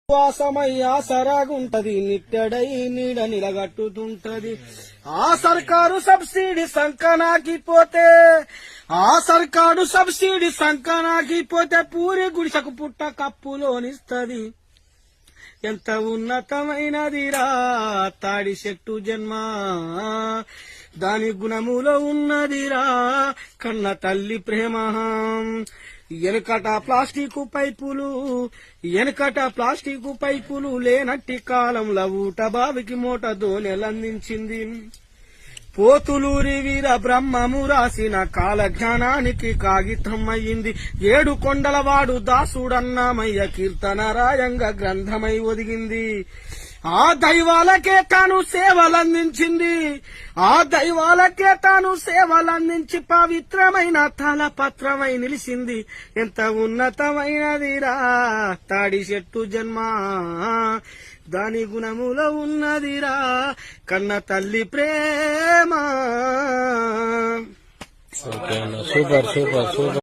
వాసమై ఆసరాగుంటది నిట్టడై నీడ నిలగట్టుతుంటది. ఆ సర్కారు సబ్సిడీ సంకనాకిపోతే పూరి గుడిసెకు పుట్ట కప్పులోనిస్తది. ఎంత ఉన్నతమైనదిరా తాడి చెట్టు జన్మ, దాని గుణములో ఉన్నదిరా కన్న తల్లి ప్రేమ. ఎనకట ప్లాస్టిక్ పైపులు లేనట్టి కాలంలో ఊట బావికి మోట దోనెలందించింది. పోతులూరి వీర బ్రహ్మము రాసిన కాలజ్ఞానానికి కాగితం అయ్యింది. 7 కొండలవాడు దాసుడన్నామయ్య కీర్తన రాయంగా గ్రంథమై ఒదిగింది. ఆ దైవాలకే తాను సేవలందించి పవిత్రమైన తాళపత్రమై నిలిచింది. ఎంత ఉన్నతమైనదిరా తాడి చెట్టు జన్మ, దాని గుణములో ఉన్నదిరా కన్న తల్లి ప్రేమ. సూపర్.